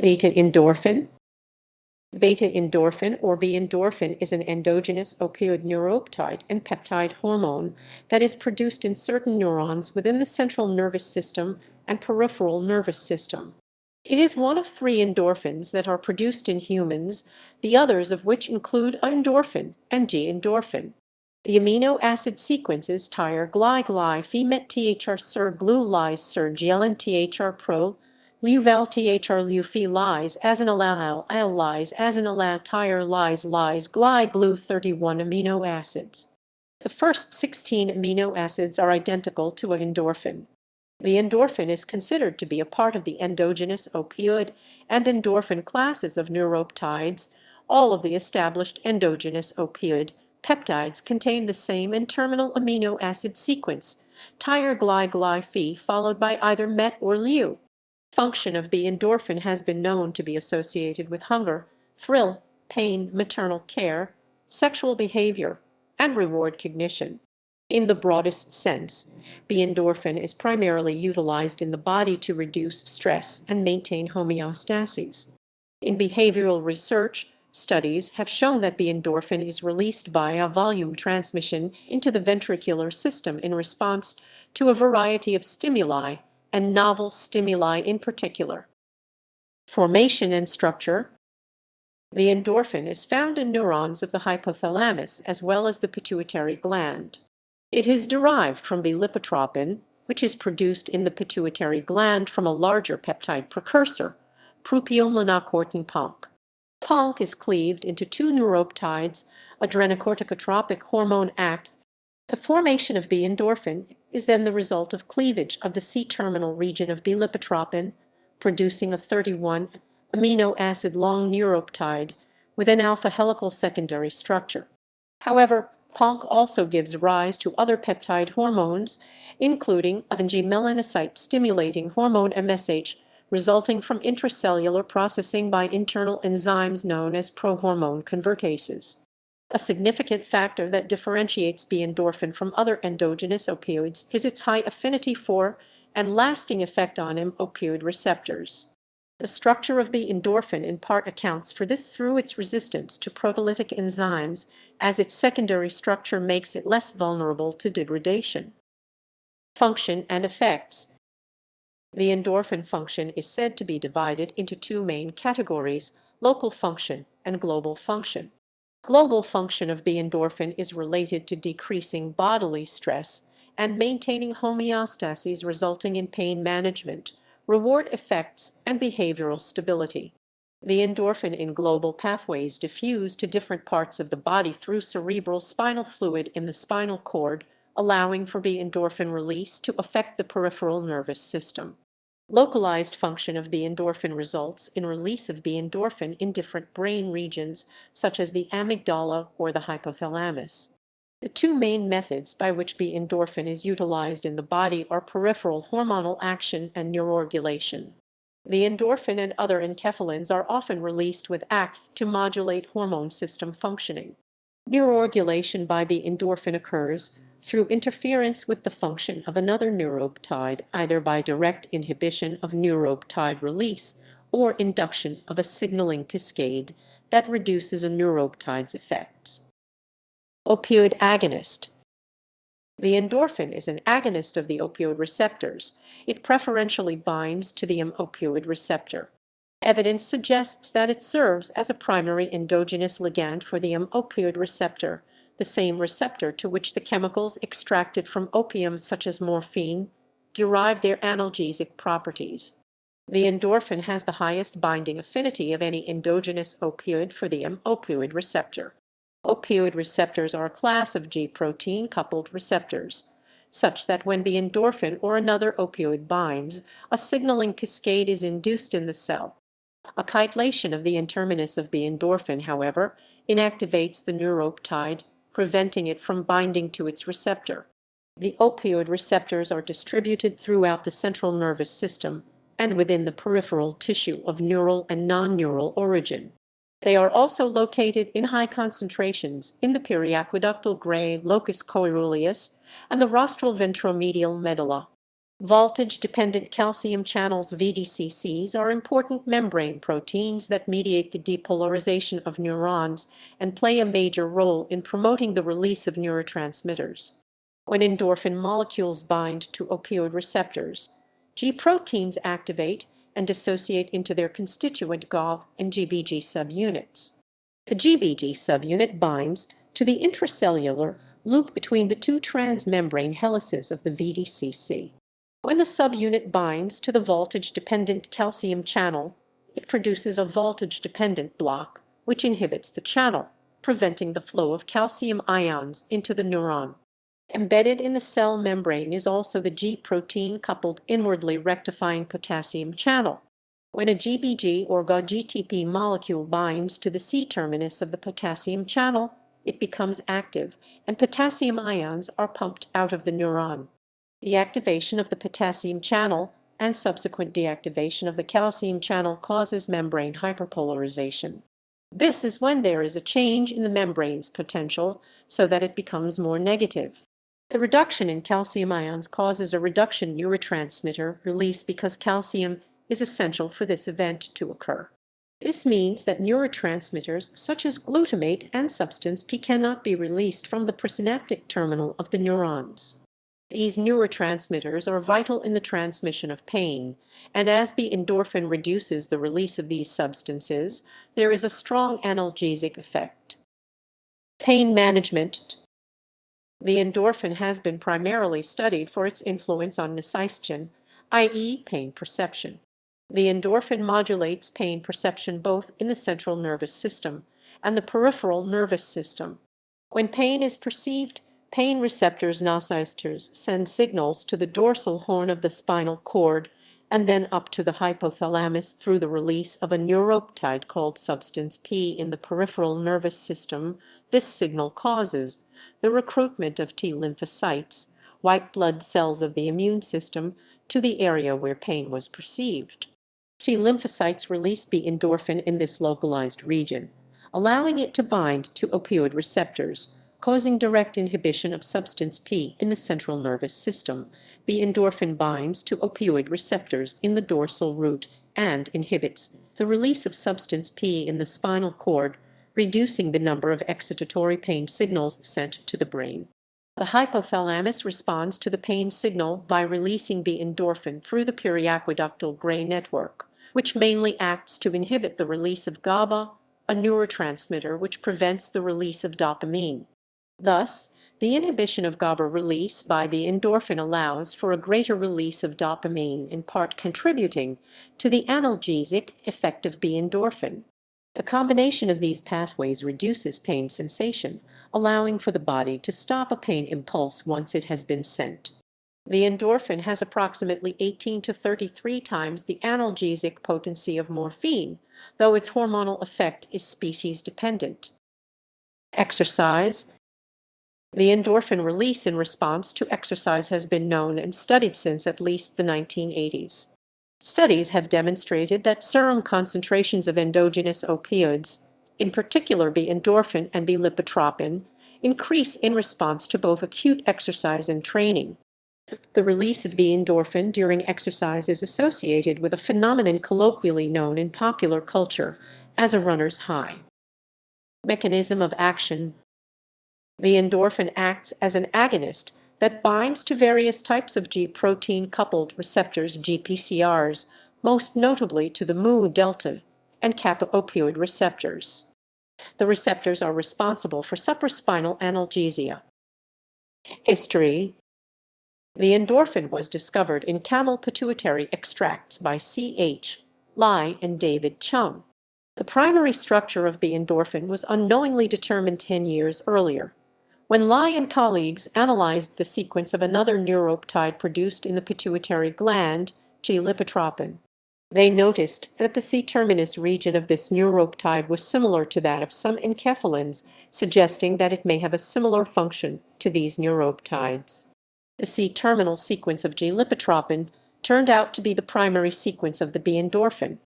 Beta-endorphin. Beta-endorphin or β-endorphin is an endogenous opioid neuropeptide and peptide hormone that is produced in certain neurons within the central nervous system and peripheral nervous system. It is one of three endorphins that are produced in humans, the others of which include α-endorphin and G-endorphin. The amino acid sequences Tyr-Gly-Gly-Phe met-Thr-Ser-Glu-Lys-Ser-Gelin-Thr-Pro Leu-Val-Thr-Leu-Phe Lys as an al Lys as an Tyr Lys Lys Gly-Glu 31 amino acids. The first 16 amino acids are identical to an endorphin. The endorphin is considered to be a part of the endogenous opioid and endorphin classes of neuropeptides. All of the established endogenous opioid peptides contain the same N-terminal amino acid sequence, Tyr-Gly-Gly-Phe followed by either met or leu. Function of the endorphin has been known to be associated with hunger, thrill, pain, maternal care, sexual behavior, and reward cognition. In the broadest sense, β-endorphin is primarily utilized in the body to reduce stress and maintain homeostasis. In behavioral research, studies have shown that β-endorphin is released via volume transmission into the ventricular system in response to a variety of stimuli, and novel stimuli in particular. Formation and structure. The endorphin is found in neurons of the hypothalamus as well as the pituitary gland. It is derived from β-lipotropin, which is produced in the pituitary gland from a larger peptide precursor, propionlinocortin PONC. PONC is cleaved into two neuropeptides, adrenocorticotropic hormone ACT. The formation of β-endorphin is then the result of cleavage of the C-terminal region of β-lipotropin, producing a 31 amino acid long neuropeptide with an alpha helical secondary structure. However, PONC also gives rise to other peptide hormones, including a melanocyte-stimulating hormone MSH, resulting from intracellular processing by internal enzymes known as prohormone convertases. A significant factor that differentiates β-endorphin from other endogenous opioids is its high affinity for and lasting effect on opioid receptors. The structure of β-endorphin in part accounts for this through its resistance to proteolytic enzymes, as its secondary structure makes it less vulnerable to degradation. Function and effects. The endorphin function is said to be divided into two main categories, local function and global function. Global function of β-endorphin is related to decreasing bodily stress and maintaining homeostasis, resulting in pain management, reward effects, and behavioral stability. β-endorphin in global pathways diffuse to different parts of the body through cerebral spinal fluid in the spinal cord, allowing for β-endorphin release to affect the peripheral nervous system. Localized function of β-endorphin results in release of β-endorphin in different brain regions, such as the amygdala or the hypothalamus. The two main methods by which β-endorphin is utilized in the body are peripheral hormonal action and neuroregulation. β-endorphin and other enkephalins are often released with ACT to modulate hormone system functioning. Neuroregulation by β-endorphin occurs through interference with the function of another neuropeptide, either by direct inhibition of neuropeptide release or induction of a signaling cascade that reduces a neuropeptide's effects. Opioid agonist. β-endorphin is an agonist of the opioid receptors. It preferentially binds to the opioid receptor. Evidence suggests that it serves as a primary endogenous ligand for the opioid receptor, the same receptor to which the chemicals extracted from opium such as morphine derive their analgesic properties. β-endorphin has the highest binding affinity of any endogenous opioid for the opioid receptor. Opioid receptors are a class of G-protein-coupled receptors, such that when β-endorphin or another opioid binds, a signaling cascade is induced in the cell. A chylation of the N-terminus of β-endorphin, however, inactivates the neuropeptide, preventing it from binding to its receptor. The opioid receptors are distributed throughout the central nervous system and within the peripheral tissue of neural and non-neural origin. They are also located in high concentrations in the periaqueductal gray locus coeruleus and the rostral ventromedial medulla. Voltage-dependent calcium channels (VDCCs) are important membrane proteins that mediate the depolarization of neurons and play a major role in promoting the release of neurotransmitters. When endorphin molecules bind to opioid receptors, G proteins activate and dissociate into their constituent GABA and GBG subunits. The GBG subunit binds to the intracellular loop between the two transmembrane helices of the VDCC. When the subunit binds to the voltage-dependent calcium channel, it produces a voltage-dependent block, which inhibits the channel, preventing the flow of calcium ions into the neuron. Embedded in the cell membrane is also the G protein coupled inwardly rectifying potassium channel. When a GBG or GA-GTP molecule binds to the C-terminus of the potassium channel, it becomes active, and potassium ions are pumped out of the neuron. The activation of the potassium channel and subsequent deactivation of the calcium channel causes membrane hyperpolarization. This is when there is a change in the membrane's potential so that it becomes more negative. The reduction in calcium ions causes a reduction neurotransmitter release because calcium is essential for this event to occur. This means that neurotransmitters such as glutamate and substance P cannot be released from the presynaptic terminal of the neurons. These neurotransmitters are vital in the transmission of pain, and as β-endorphin reduces the release of these substances, there is a strong analgesic effect. Pain management. β-endorphin has been primarily studied for its influence on nociception, i.e., pain perception. β-endorphin modulates pain perception both in the central nervous system and the peripheral nervous system. When pain is perceived, pain receptors nociceptors send signals to the dorsal horn of the spinal cord and then up to the hypothalamus through the release of a neuropeptide called substance P in the peripheral nervous system. This signal causes the recruitment of T lymphocytes, white blood cells of the immune system, to the area where pain was perceived. T lymphocytes release β-endorphin in this localized region, allowing it to bind to opioid receptors, causing direct inhibition of substance P in the central nervous system. β-endorphin binds to opioid receptors in the dorsal root and inhibits the release of substance P in the spinal cord, reducing the number of excitatory pain signals sent to the brain. The hypothalamus responds to the pain signal by releasing β-endorphin through the periaqueductal gray network, which mainly acts to inhibit the release of GABA, a neurotransmitter which prevents the release of dopamine. Thus, the inhibition of GABA release by β-endorphin allows for a greater release of dopamine, in part contributing to the analgesic effect of β-endorphin. The combination of these pathways reduces pain sensation, allowing for the body to stop a pain impulse once it has been sent. β-endorphin has approximately 18 to 33 times the analgesic potency of morphine, though its hormonal effect is species-dependent. Exercise. β-endorphin release in response to exercise has been known and studied since at least the 1980s. Studies have demonstrated that serum concentrations of endogenous opioids, in particular β-endorphin and β-lipotropin, increase in response to both acute exercise and training. The release of β-endorphin during exercise is associated with a phenomenon colloquially known in popular culture as a runner's high. Mechanism of action. β-endorphin acts as an agonist that binds to various types of G protein-coupled receptors GPCRs, most notably to the mu delta and kappa opioid receptors. The receptors are responsible for supraspinal analgesia. History. β-endorphin was discovered in camel pituitary extracts by C.H. Lye and David Chung. The primary structure of β-endorphin was unknowingly determined 10 years earlier, when Lye and colleagues analyzed the sequence of another neuropeptide produced in the pituitary gland, G-lipotropin. They noticed that the C-terminus region of this neuropeptide was similar to that of some enkephalins, suggesting that it may have a similar function to these neuropeptides. The C-terminal sequence of G-lipotropin turned out to be the primary sequence of the β-endorphin,